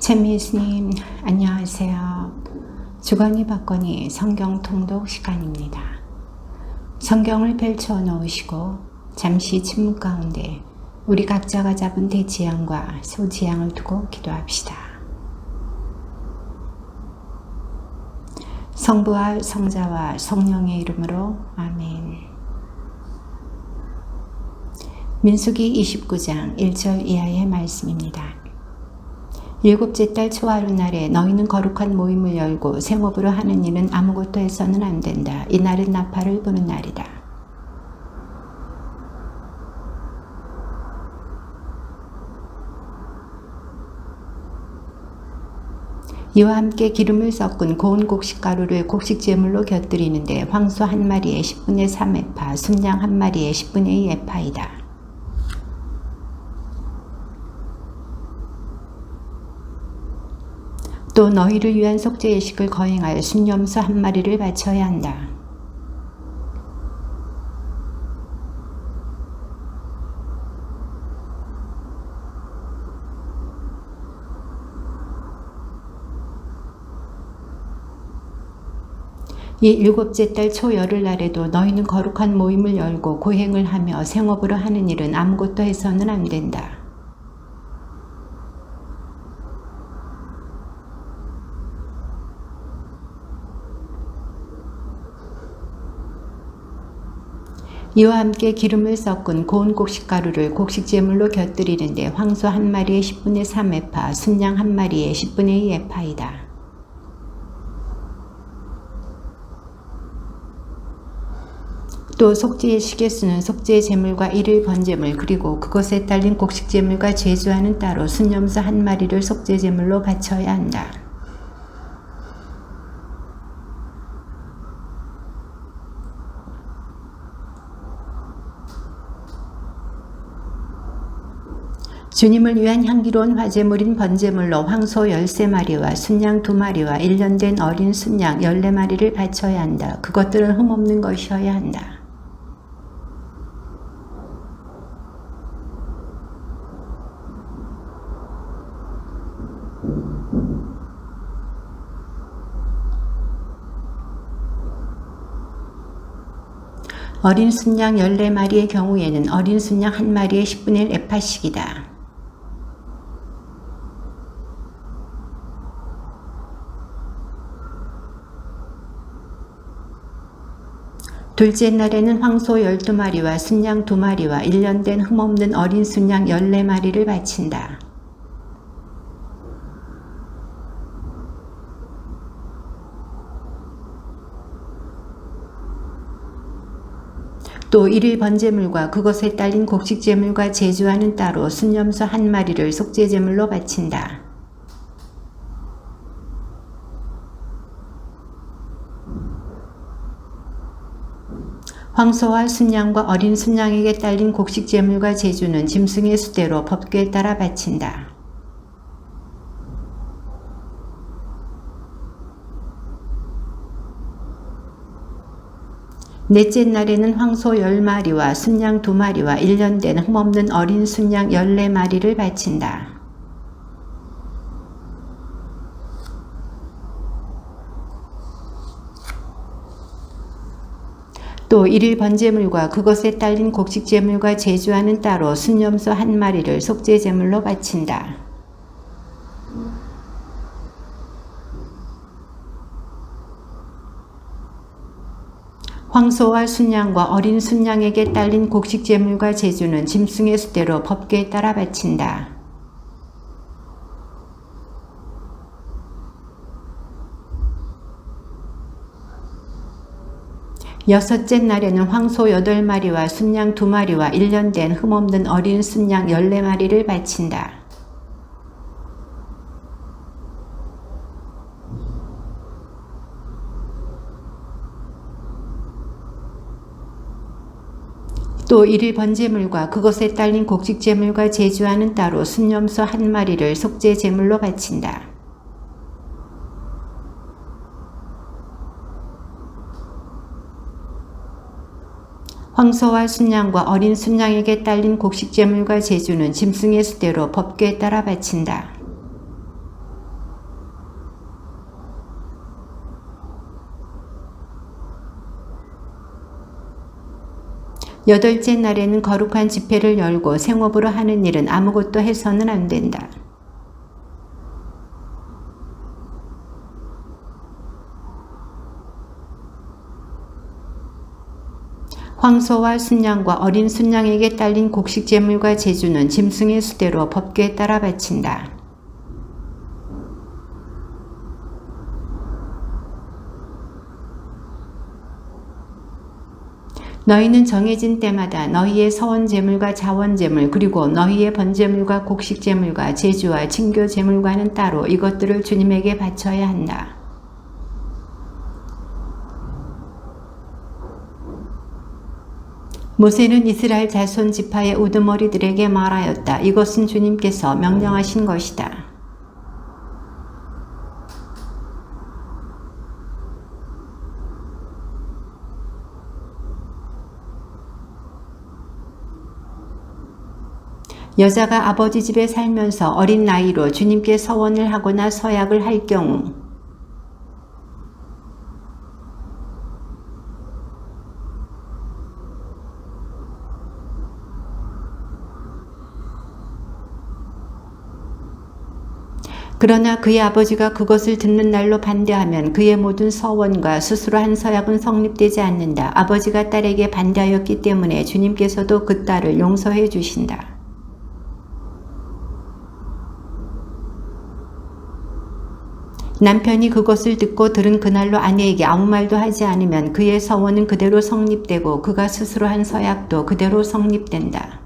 챔미스님 안녕하세요. 주거니 받거니 성경 통독 시간입니다. 성경을 펼쳐 놓으시고 잠시 침묵 가운데 우리 각자가 잡은 대지향과 소지향을 두고 기도합시다. 성부와 성자와 성령의 이름으로 아멘. 민수기 29장 1절 이하의 말씀입니다. 일곱째 달 초하루날에 너희는 거룩한 모임을 열고 생업으로 하는 일은 아무것도 해서는 안 된다. 이 날은 나팔을 부는 날이다. 이와 함께 기름을 섞은 고운 곡식가루를 곡식제물로 곁들이는데 황소 한 마리에 10분의 3 에파, 순양 한 마리에 10분의 2 에파이다. 또 너희를 위한 속죄 예식을 거행하여 순염소 한 마리를 바쳐야 한다. 이 일곱째 달 초 열흘날에도 너희는 거룩한 모임을 열고 고행을 하며 생업으로 하는 일은 아무것도 해서는 안 된다. 이와 함께 기름을 섞은 고운 곡식가루를 곡식제물로 곁들이는데 황소 한 마리에 10분의 3 에파, 순양 한 마리에 10분의 2 에파이다. 또 속죄예식에 쓰는 속죄제물과 일일 번제물 그리고 그것에 딸린 곡식제물과 제주하는 따로 순염소 한 마리를 속죄제물로 바쳐야 한다. 주님을 위한 향기로운 화제물인 번제물로 황소 13마리와 순양 2마리와 1년 된 어린 순양 14마리를 바쳐야 한다. 그것들은 흠없는 것이어야 한다. 어린 순양 14마리의 경우에는 어린 순양 한 마리에 10분의 1 에파씩이다. 둘째 날에는 황소 12마리와 순양 2마리와 1년 된 흠없는 어린 순양 14마리를 바친다. 또 일일 번제물과 그것에 딸린 곡식제물과 제주하는 따로 순염소 한 마리를 속죄제물로 바친다. 황소와 순양과 어린 순양에게 딸린 곡식제물과 제주는 짐승의 수대로 법궤에 따라 바친다. 넷째 날에는 황소 10마리와 순양 2마리와 1년 된 흠없는 어린 순양 14마리를 바친다. 또 일일 번제물과 그것에 딸린 곡식제물과 제주하는 따로 순염소 한 마리를 속죄제물로 바친다. 황소와 순양과 어린 순양에게 딸린 곡식제물과 제주는 짐승의 수대로 법궤에 따라 바친다. 여섯째 날에는 황소 8마리와 순양 2마리와 1년 된 흠없는 어린 순양 14마리를 바친다. 또 일일 번제물과 그것에 딸린 곡식제물과 제주하는 따로 순염소 한 마리를 속죄제물로 바친다. 황소와 순양과 어린 순양에게 딸린 곡식제물과 제주는 짐승의 수대로 법궤에 따라 바친다. 8째 날에는 거룩한 집회를 열고 생업으로 하는 일은 아무것도 해서는 안 된다. 황소와 순양과 어린 순양에게 딸린 곡식 제물과 제주는 짐승의 수대로 법궤에 따라 바친다. 너희는 정해진 때마다 너희의 서원 제물과 자원 제물 그리고 너희의 번제물과 곡식 제물과 제주와 친교 제물과는 따로 이것들을 주님에게 바쳐야 한다. 모세는 이스라엘 자손 지파의 우두머리들에게 말하였다. 이것은 주님께서 명령하신 것이다. 여자가 아버지 집에 살면서 어린 나이로 주님께 서원을 하거나 서약을 할 경우 그러나 그의 아버지가 그것을 듣는 날로 반대하면 그의 모든 서원과 스스로 한 서약은 성립되지 않는다. 아버지가 딸에게 반대하였기 때문에 주님께서도 그 딸을 용서해 주신다. 남편이 그것을 듣고 들은 그날로 아내에게 아무 말도 하지 않으면 그의 서원은 그대로 성립되고 그가 스스로 한 서약도 그대로 성립된다.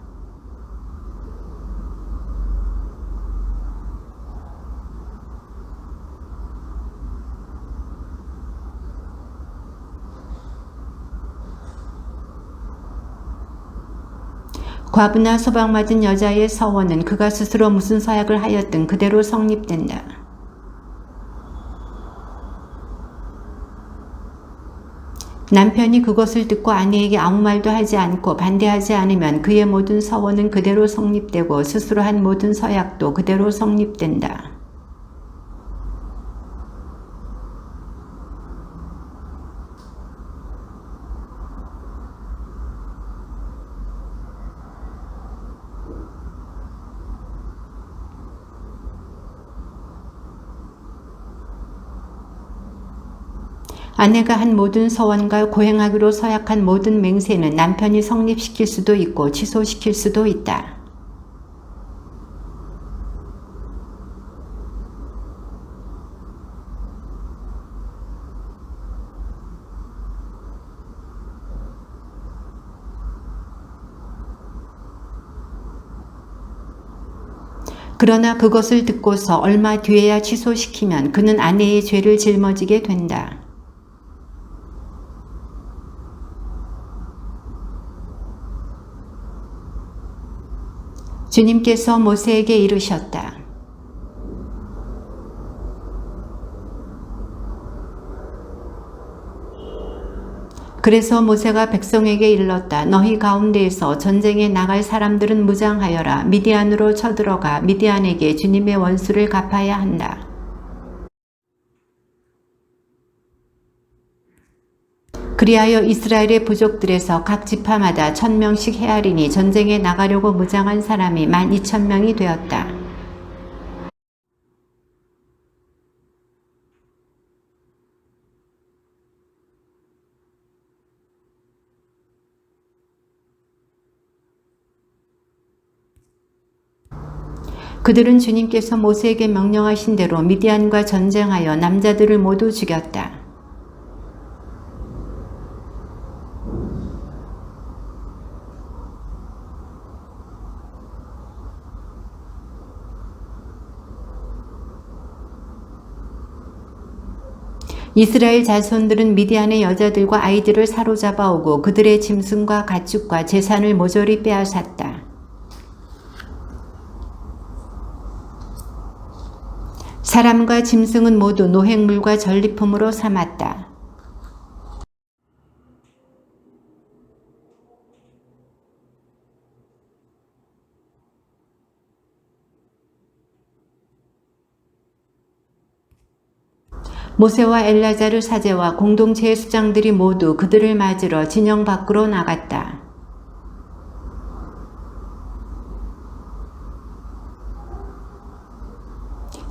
과부나 소박맞은 여자의 서원은 그가 스스로 무슨 서약을 하였든 그대로 성립된다. 남편이 그것을 듣고 아내에게 아무 말도 하지 않고 반대하지 않으면 그의 모든 서원은 그대로 성립되고 스스로 한 모든 서약도 그대로 성립된다. 아내가 한 모든 서원과 고행하기로 서약한 모든 맹세는 남편이 성립시킬 수도 있고 취소시킬 수도 있다. 그러나 그것을 듣고서 얼마 뒤에야 취소시키면 그는 아내의 죄를 짊어지게 된다. 주님께서 모세에게 이르셨다. 그래서 모세가 백성에게 일렀다. 너희 가운데에서 전쟁에 나갈 사람들은 무장하여라. 미디안으로 쳐들어가 미디안에게 주님의 원수를 갚아야 한다. 그리하여 이스라엘의 부족들에서 각 지파마다 1000명씩 헤아리니 전쟁에 나가려고 무장한 사람이 12,000명이 되었다. 그들은 주님께서 모세에게 명령하신 대로 미디안과 전쟁하여 남자들을 모두 죽였다. 이스라엘 자손들은 미디안의 여자들과 아이들을 사로잡아오고 그들의 짐승과 가축과 재산을 모조리 빼앗았다. 사람과 짐승은 모두 노획물과 전리품으로 삼았다. 모세와 엘라자르 사제와 공동체의 수장들이 모두 그들을 맞으러 진영 밖으로 나갔다.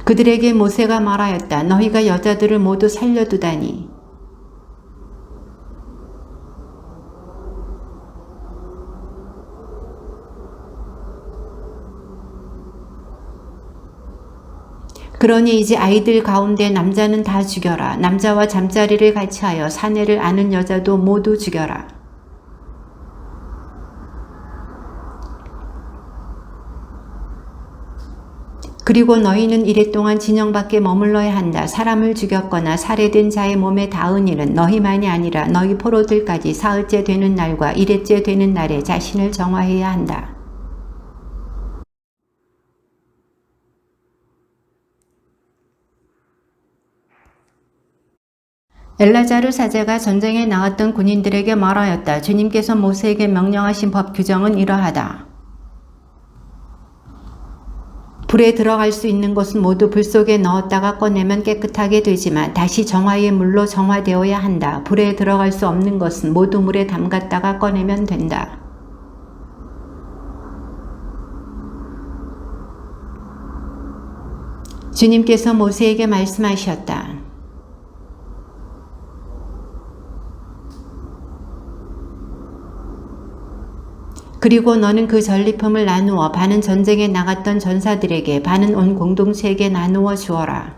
그들에게 모세가 말하였다. 너희가 여자들을 모두 살려두다니. 그러니 이제 아이들 가운데 남자는 다 죽여라. 남자와 잠자리를 같이 하여 사내를 아는 여자도 모두 죽여라. 그리고 너희는 이랫동안 진영 밖에 머물러야 한다. 사람을 죽였거나 살해된 자의 몸에 닿은 일은 너희만이 아니라 너희 포로들까지 사흘째 되는 날과 일회째 되는 날에 자신을 정화해야 한다. 엘라자르 사제가 전쟁에 나갔던 군인들에게 말하였다. 주님께서 모세에게 명령하신 법 규정은 이러하다. 불에 들어갈 수 있는 것은 모두 불 속에 넣었다가 꺼내면 깨끗하게 되지만 다시 정화의 물로 정화되어야 한다. 불에 들어갈 수 없는 것은 모두 물에 담갔다가 꺼내면 된다. 주님께서 모세에게 말씀하셨다. 그리고 너는 그 전리품을 나누어 반은 전쟁에 나갔던 전사들에게 반은 온 공동체에게 나누어 주어라.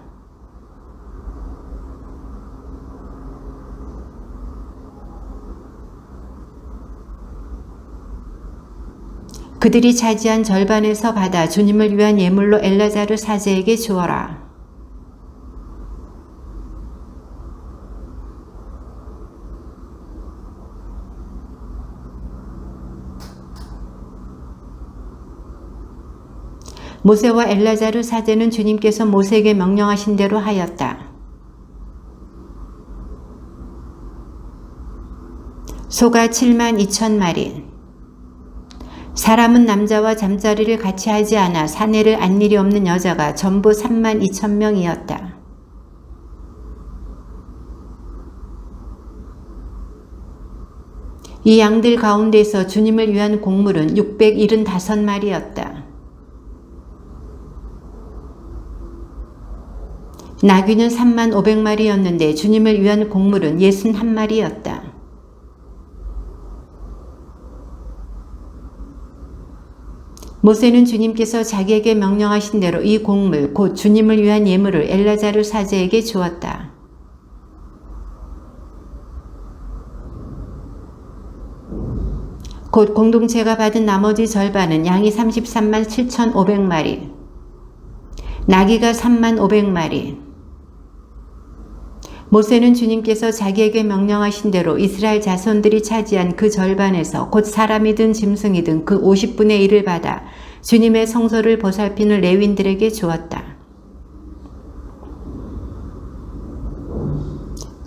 그들이 차지한 절반에서 받아 주님을 위한 예물로 엘라자르 사제에게 주어라. 모세와 엘라자르 사제는 주님께서 모세에게 명령하신 대로 하였다. 소가 72,000마리. 사람은 남자와 잠자리를 같이 하지 않아 사내를 안 일이 없는 여자가 전부 32,000명이었다. 이 양들 가운데서 주님을 위한 곡물은 675마리였다. 나귀는 35,000마리였는데 주님을 위한 곡물은 61마리였다. 모세는 주님께서 자기에게 명령하신 대로 이 곡물 곧 주님을 위한 예물을 엘라자르 사제에게 주었다. 곧 공동체가 받은 나머지 절반은 양이 337,500마리, 나귀가 35,000마리. 모세는 주님께서 자기에게 명령하신 대로 이스라엘 자손들이 차지한 그 절반에서 곧 사람이든 짐승이든 그 50분의 1을 받아 주님의 성소를 보살피는 레위인들에게 주었다.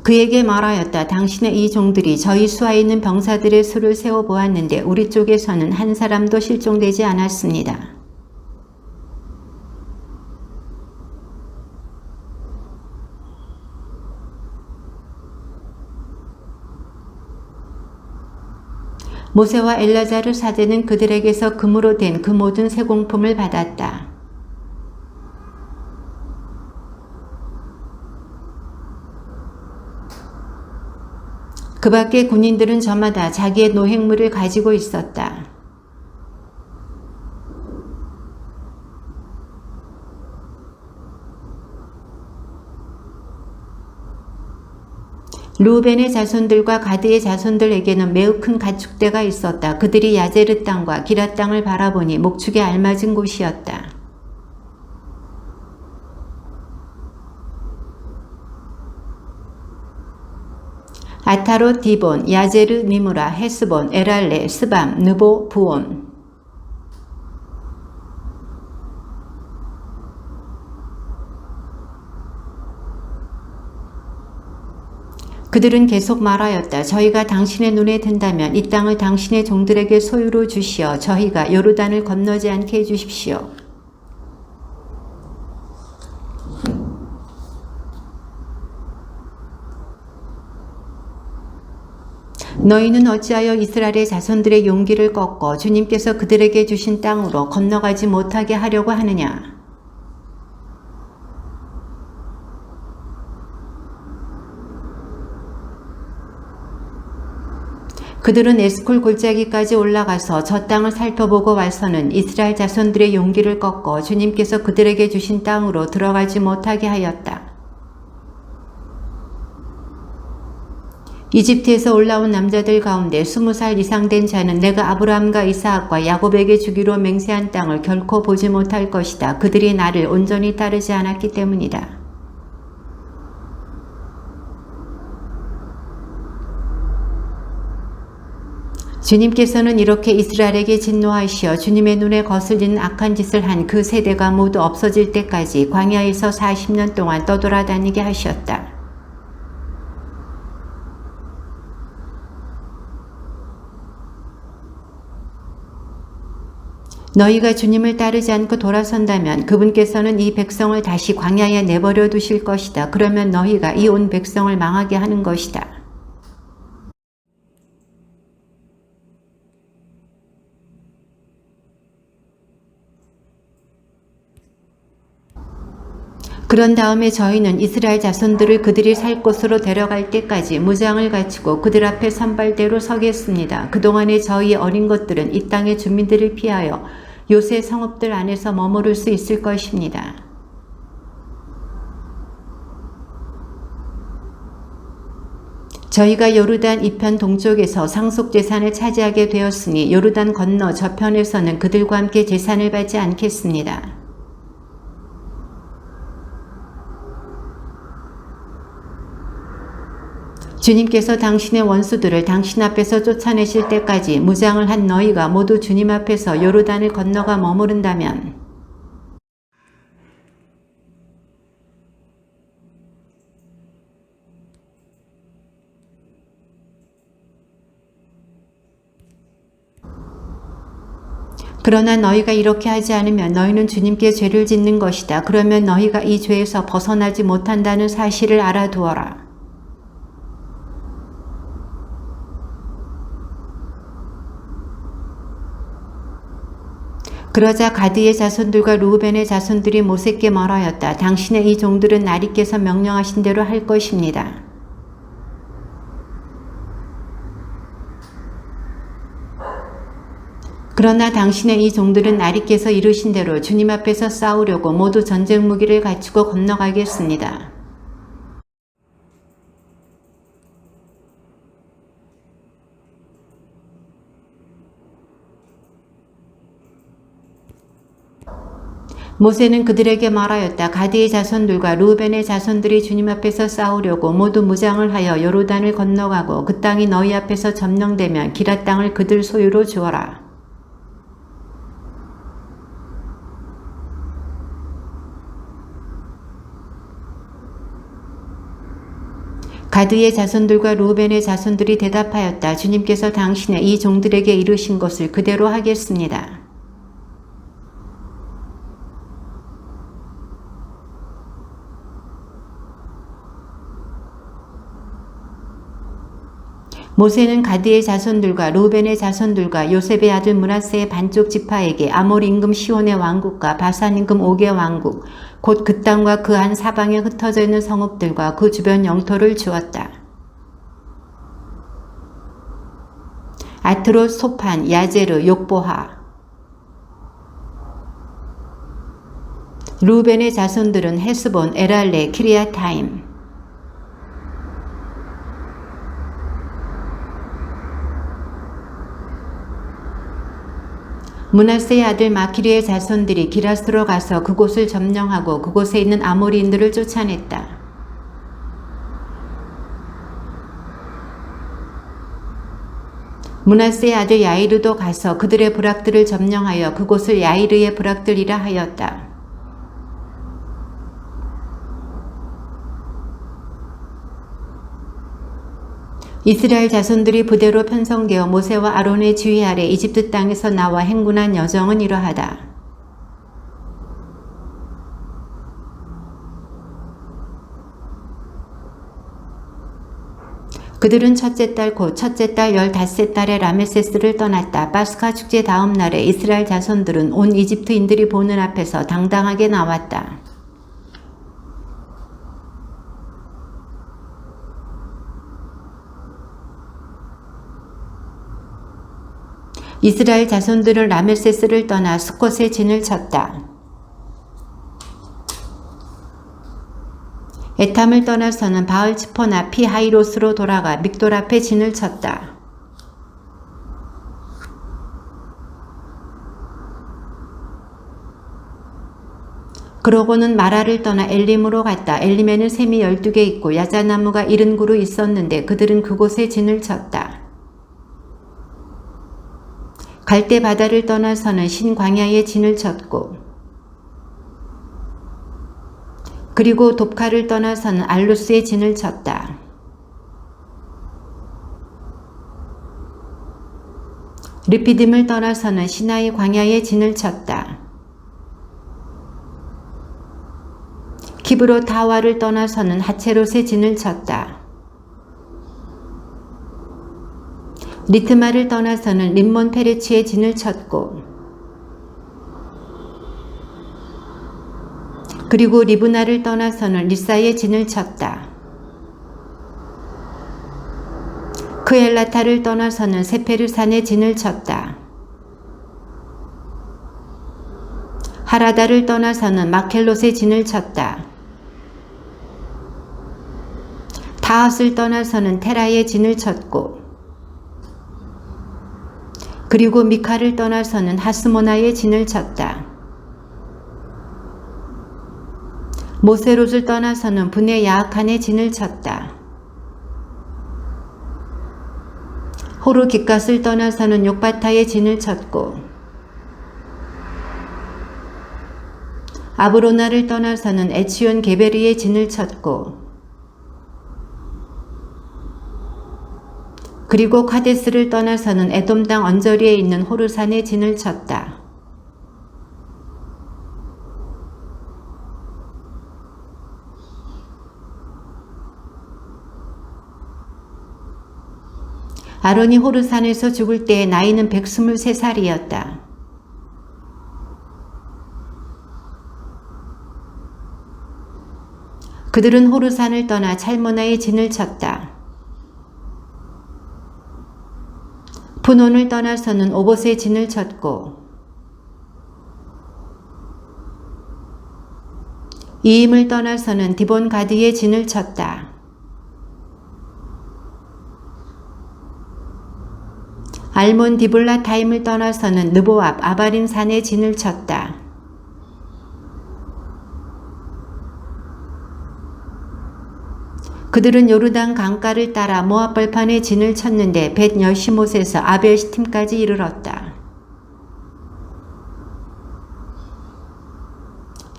그에게 말하였다. 당신의 이 종들이 저희 수하에 있는 병사들의 수를 세어보았는데 우리 쪽에서는 한 사람도 실종되지 않았습니다. 모세와 엘라자르 사제는 그들에게서 금으로 된 그 모든 세공품을 받았다. 그 밖에 군인들은 저마다 자기의 노획물을 가지고 있었다. 루벤의 자손들과 가드의 자손들에게는 매우 큰 가축대가 있었다. 그들이 야제르 땅과 기라 땅을 바라보니 목축에 알맞은 곳이었다. 아타롯, 디본, 야제르, 니무라, 헤스본, 에랄레, 스밤, 느보, 부온. 그들은 계속 말하였다. 저희가 당신의 눈에 든다면 이 땅을 당신의 종들에게 소유로 주시어 저희가 요르단을 건너지 않게 해주십시오. 너희는 어찌하여 이스라엘의 자손들의 용기를 꺾어 주님께서 그들에게 주신 땅으로 건너가지 못하게 하려고 하느냐? 그들은 에스콜 골짜기까지 올라가서 저 땅을 살펴보고 와서는 이스라엘 자손들의 용기를 꺾어 주님께서 그들에게 주신 땅으로 들어가지 못하게 하였다. 이집트에서 올라온 남자들 가운데 20살 이상 된 자는 내가 아브라함과 이스하악과 야곱에게 주기로 맹세한 땅을 결코 보지 못할 것이다. 그들이 나를 온전히 따르지 않았기 때문이다. 주님께서는 이렇게 이스라엘에게 진노하시어 주님의 눈에 거슬리는 악한 짓을 한 그 세대가 모두 없어질 때까지 광야에서 40년 동안 떠돌아다니게 하셨다. 너희가 주님을 따르지 않고 돌아선다면 그분께서는 이 백성을 다시 광야에 내버려 두실 것이다. 그러면 너희가 이 온 백성을 망하게 하는 것이다. 그런 다음에 저희는 이스라엘 자손들을 그들이 살 곳으로 데려갈 때까지 무장을 갖추고 그들 앞에 선발대로 서겠습니다. 그동안에 저희의 어린 것들은 이 땅의 주민들을 피하여 요새 성읍들 안에서 머무를 수 있을 것입니다. 저희가 요르단 이편 동쪽에서 상속 재산을 차지하게 되었으니 요르단 건너 저편에서는 그들과 함께 재산을 받지 않겠습니다. 주님께서 당신의 원수들을 당신 앞에서 쫓아내실 때까지 무장을 한 너희가 모두 주님 앞에서 요르단을 건너가 머무른다면 그러나 너희가 이렇게 하지 않으면 너희는 주님께 죄를 짓는 것이다. 그러면 너희가 이 죄에서 벗어나지 못한다는 사실을 알아두어라. 그러자 가드의 자손들과 루벤의 자손들이 모세께 말하였다. 당신의 이 종들은 나리께서 명령하신 대로 할 것입니다. 그러나 당신의 이 종들은 나리께서 이르신 대로 주님 앞에서 싸우려고 모두 전쟁 무기를 갖추고 건너가겠습니다. 모세는 그들에게 말하였다. 가드의 자손들과 루벤의 자손들이 주님 앞에서 싸우려고 모두 무장을 하여 요르단을 건너가고 그 땅이 너희 앞에서 점령되면 기럇 땅을 그들 소유로 주어라. 가드의 자손들과 루벤의 자손들이 대답하였다. 주님께서 당신의 이 종들에게 이르신 것을 그대로 하겠습니다. 모세는 가드의 자손들과 루벤의 자손들과 요셉의 아들 므낫세의 반쪽 지파에게 아몰 임금 시온의 왕국과 바산 임금 옥의 왕국 곧 그 땅과 그 안 사방에 흩어져 있는 성읍들과 그 주변 영토를 주었다. 아트롯, 소판, 야제르, 욕보하. 루벤의 자손들은 헤스본, 에랄레, 키리아타임. 므낫세의 아들 마키리의 자손들이 기럇으로 가서 그곳을 점령하고 그곳에 있는 아모리인들을 쫓아냈다. 므낫세의 아들 야이르도 가서 그들의 부락들을 점령하여 그곳을 야이르의 부락들이라 하였다. 이스라엘 자손들이 부대로 편성되어 모세와 아론의 지휘 아래 이집트 땅에서 나와 행군한 여정은 이러하다. 그들은 첫째 달 곧 첫째 달 15달에 라메세스를 떠났다. 파스카 축제 다음 날에 이스라엘 자손들은 온 이집트인들이 보는 앞에서 당당하게 나왔다. 이스라엘 자손들은 라메세스를 떠나 수콧에 진을 쳤다. 에탐을 떠나서는 바알츠포나 피하이롯으로 돌아가 믹돌 앞에 진을 쳤다. 그러고는 마라를 떠나 엘림으로 갔다. 엘림에는 샘이 12개 있고 야자나무가 70그루 있었는데 그들은 그곳에 진을 쳤다. 갈대 바다를 떠나서는 신광야에 진을 쳤고 그리고 돕카를 떠나서는 알루스에 진을 쳤다. 르피딤을 떠나서는 시나이 광야에 진을 쳤다. 키브로 타와를 떠나서는 하체롯에 진을 쳤다. 리트마를 떠나서는 림몬 페레치에 진을 쳤고 그리고 리브나를 떠나서는 리사에 진을 쳤다. 크엘라타를 떠나서는 세페르산에 진을 쳤다. 하라다를 떠나서는 마켈롯에 진을 쳤다. 다핫을 떠나서는 테라에 진을 쳤고 그리고 미카를 떠나서는 하스모나에 진을 쳤다. 모세롯을 떠나서는 분에 야악한에 진을 쳤다. 호르 깃갓을 떠나서는 욕바타에 진을 쳤고 아브로나를 떠나서는 에치온 게베르에 진을 쳤고 그리고 카데스를 떠나서는 에돔 땅 언저리에 있는 호르산에 진을 쳤다. 아론이 호르산에서 죽을 때의 나이는 123살이었다. 그들은 호르산을 떠나 찰모나에 진을 쳤다. 분온을 떠나서는 오봇에 진을 쳤고 이임을 떠나서는 디본 가드에 진을 쳤다. 알몬 디블라타임을 떠나서는 느보압 아바림 산에 진을 쳤다. 그들은 요르단 강가를 따라 모압 벌판에 진을 쳤는데 벳 여시못에서 아벨 시팀까지 이르렀다.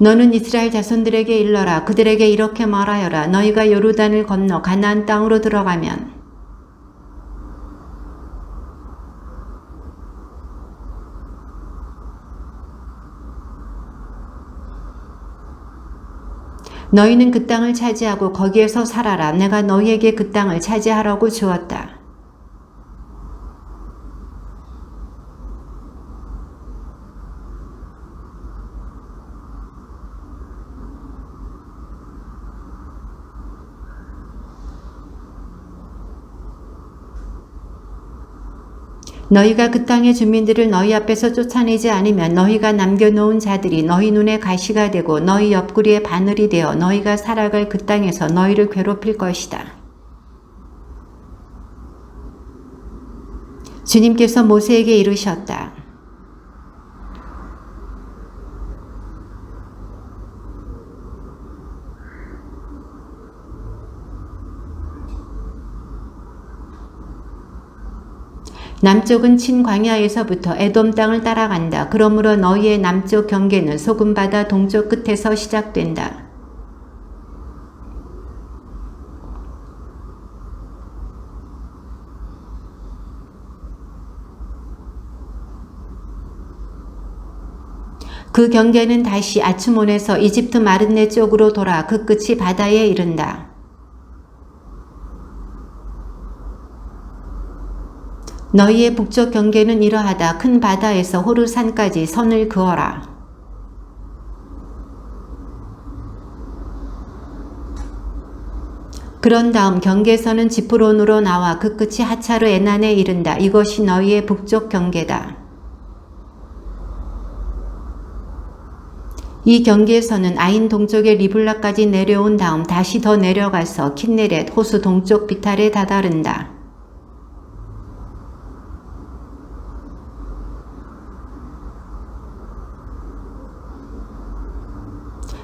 너는 이스라엘 자손들에게 일러라. 그들에게 이렇게 말하여라. 너희가 요르단을 건너 가나안 땅으로 들어가면 너희는 그 땅을 차지하고 거기에서 살아라. 내가 너희에게 그 땅을 차지하라고 주었다. 너희가 그 땅의 주민들을 너희 앞에서 쫓아내지 않으면 너희가 남겨놓은 자들이 너희 눈에 가시가 되고 너희 옆구리에 바늘이 되어 너희가 살아갈 그 땅에서 너희를 괴롭힐 것이다. 주님께서 모세에게 이르셨다. 남쪽은 친광야에서부터 에돔 땅을 따라간다. 그러므로 너희의 남쪽 경계는 소금바다 동쪽 끝에서 시작된다. 그 경계는 다시 아츠몬에서 이집트 마른네 쪽으로 돌아 그 끝이 바다에 이른다. 너희의 북쪽 경계는 이러하다. 큰 바다에서 호르산까지 선을 그어라. 그런 다음 경계선은 지프론으로 나와 그 끝이 하차르 에난에 이른다. 이것이 너희의 북쪽 경계다. 이 경계선은 아인 동쪽의 리블라까지 내려온 다음 다시 더 내려가서 킨네렛 호수 동쪽 비탈에 다다른다.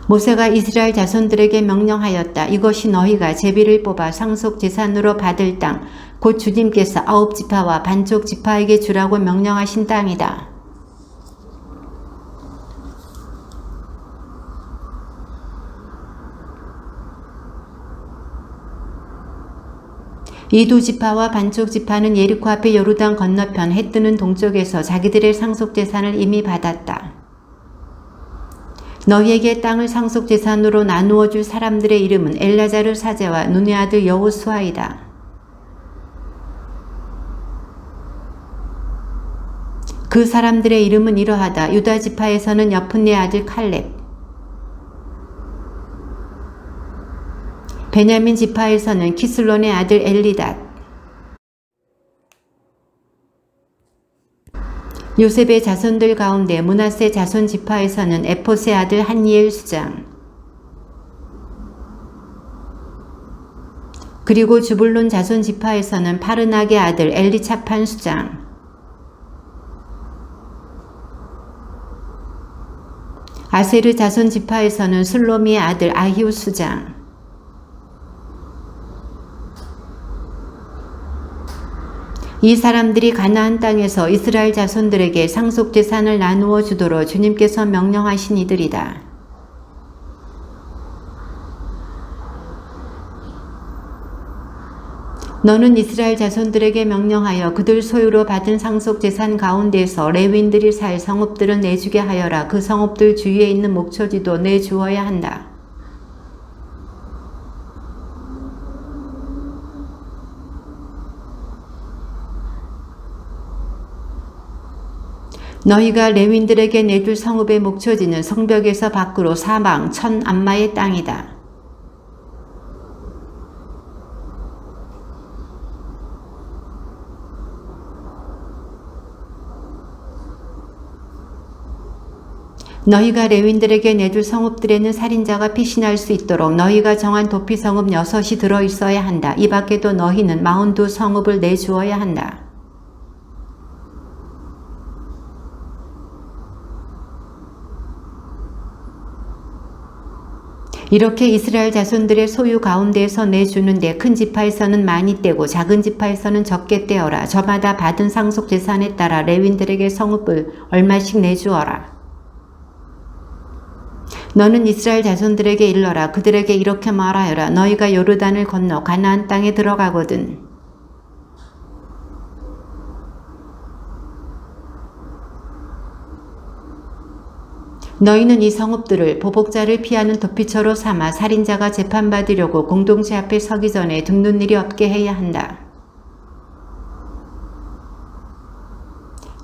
모세가 이스라엘 자손들에게 명령하였다. 이것이 너희가 제비를 뽑아 상속 제산으로 받을 땅, 곧 주님께서 9지파와 반쪽 지파에게 주라고 명령하신 땅이다. 이 두 지파와 반쪽 지파는 예리코 앞의 요르단 건너편 해 뜨는 동쪽에서 자기들의 상속 제산을 이미 받았다. 너희에게 땅을 상속 제산으로 나누어 줄 사람들의 이름은 엘라자르 사제와 눈의 아들 여호수아이다. 그 사람들의 이름은 이러하다. 유다 지파에서는 여푼네 아들 칼렙, 베냐민 지파에서는 키슬론의 아들 엘리닷, 요셉의 자손들 가운데 므낫세 자손 지파에서는 에폿의 아들 한니엘 수장, 그리고 주불론 자손 지파에서는 파르낙의 아들 엘리차판 수장, 아세르 자손 지파에서는 술로미의 아들 아히우 수장, 이 사람들이 가나안 땅에서 이스라엘 자손들에게 상속 재산을 나누어 주도록 주님께서 명령하신 이들이다. 너는 이스라엘 자손들에게 명령하여 그들 소유로 받은 상속 재산 가운데서 레위인들이 살 성읍들을 내주게 하여라. 그 성읍들 주위에 있는 목초지도 내주어야 한다. 너희가 레위인들에게 내줄 성읍의 목초지는 성벽에서 밖으로 사방 1000암마의 땅이다. 너희가 레위인들에게 내줄 성읍들에는 살인자가 피신할 수 있도록 너희가 정한 도피 성읍 6이 들어있어야 한다. 이 밖에도 너희는 42성읍을 내주어야 한다. 이렇게 이스라엘 자손들의 소유 가운데에서 내주는데 큰 지파에서는 많이 떼고 작은 지파에서는 적게 떼어라. 저마다 받은 상속 재산에 따라 레위인들에게 성읍을 얼마씩 내주어라. 너는 이스라엘 자손들에게 일러라. 그들에게 이렇게 말하여라. 너희가 요르단을 건너 가나안 땅에 들어가거든 너희는 이 성읍들을 보복자를 피하는 도피처로 삼아 살인자가 재판받으려고 공동체 앞에 서기 전에 듣는 일이 없게 해야 한다.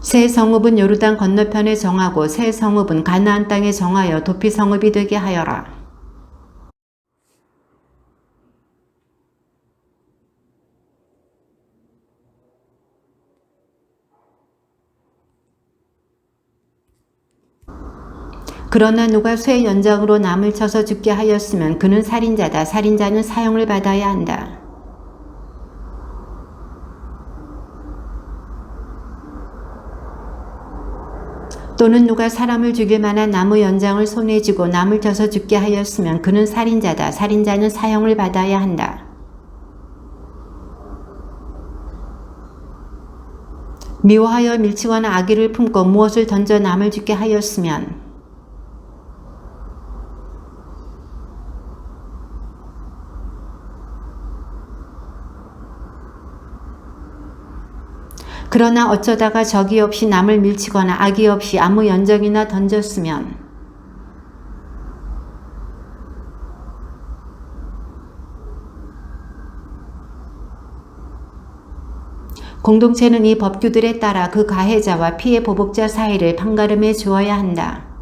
새 성읍은 요르단 건너편에 정하고 새 성읍은 가나안 땅에 정하여 도피 성읍이 되게 하여라. 그러나 누가 쇠 연장으로 남을 쳐서 죽게 하였으면 그는 살인자다. 살인자는 사형을 받아야 한다. 또는 누가 사람을 죽일 만한 나무 연장을 손에 쥐고 남을 쳐서 죽게 하였으면 그는 살인자다. 살인자는 사형을 받아야 한다. 미워하여 밀치거나 악의를 품고 무엇을 던져 남을 죽게 하였으면 그러나 어쩌다가 적이 없이 남을 밀치거나 악의 없이 아무 연정이나 던졌으면 공동체는 이 법규들에 따라 그 가해자와 피해 보복자 사이를 판가름해 주어야 한다.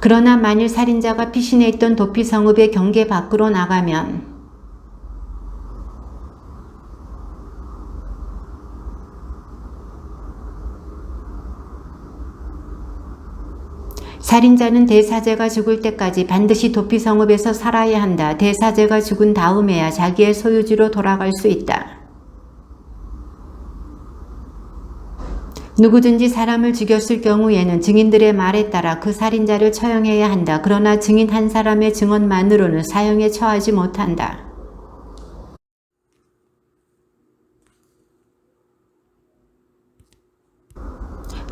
그러나 만일 살인자가 피신해 있던 도피 성읍의 경계 밖으로 나가면 살인자는 대사제가 죽을 때까지 반드시 도피 성읍에서 살아야 한다. 대사제가 죽은 다음에야 자기의 소유지로 돌아갈 수 있다. 누구든지 사람을 죽였을 경우에는 증인들의 말에 따라 그 살인자를 처형해야 한다. 그러나 증인 한 사람의 증언만으로는 사형에 처하지 못한다.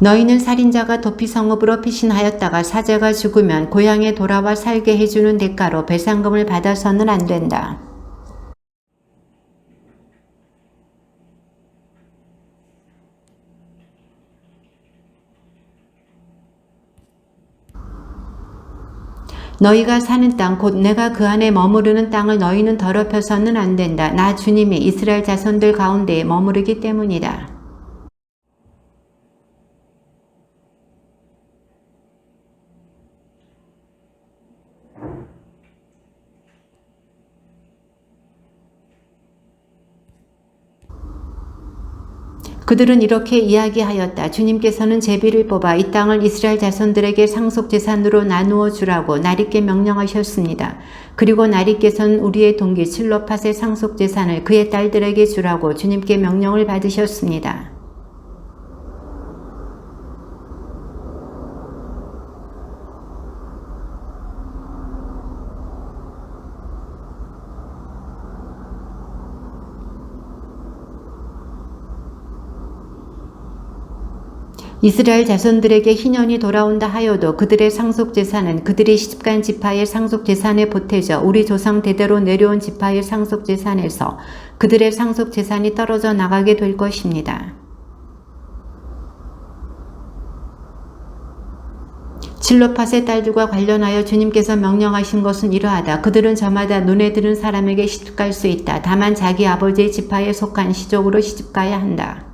너희는 살인자가 도피 성읍으로 피신하였다가 사제가 죽으면 고향에 돌아와 살게 해주는 대가로 배상금을 받아서는 안 된다. 너희가 사는 땅 곧 내가 그 안에 머무르는 땅을 너희는 더럽혀서는 안 된다. 나 주님이 이스라엘 자손들 가운데에 머무르기 때문이다. 그들은 이렇게 이야기하였다. 주님께서는 제비를 뽑아 이 땅을 이스라엘 자손들에게 상속재산으로 나누어 주라고 나리께 명령하셨습니다. 그리고 나리께서는 우리의 동기 칠로팟의 상속재산을 그의 딸들에게 주라고 주님께 명령을 받으셨습니다. 이스라엘 자손들에게 희년이 돌아온다 하여도 그들의 상속재산은 그들이 시집간 지파의 상속재산에 보태져 우리 조상 대대로 내려온 지파의 상속재산에서 그들의 상속재산이 떨어져 나가게 될 것입니다. 칠로팟의 딸들과 관련하여 주님께서 명령하신 것은 이러하다. 그들은 저마다 눈에 드는 사람에게 시집갈 수 있다. 다만 자기 아버지의 지파에 속한 시족으로 시집가야 한다.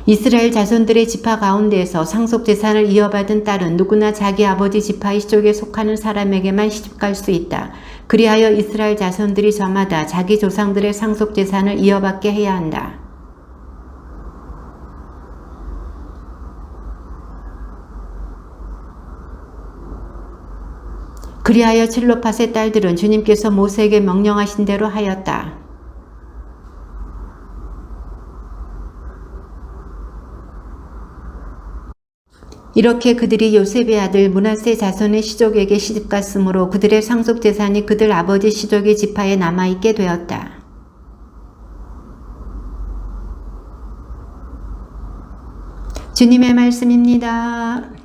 이스라엘 자손들의 지파 가운데에서 상속재산을 이어받은 딸은 누구나 자기 아버지 지파의 시족에 속하는 사람에게만 시집갈 수 있다. 그리하여 이스라엘 자손들이 저마다 자기 조상들의 상속재산을 이어받게 해야 한다. 그리하여 칠로팟의 딸들은 주님께서 모세에게 명령하신 대로 하였다. 이렇게 그들이 요셉의 아들 므낫세 자손의 시족에게 시집갔으므로 그들의 상속재산이 그들 아버지 시족의 지파에 남아있게 되었다. 주님의 말씀입니다.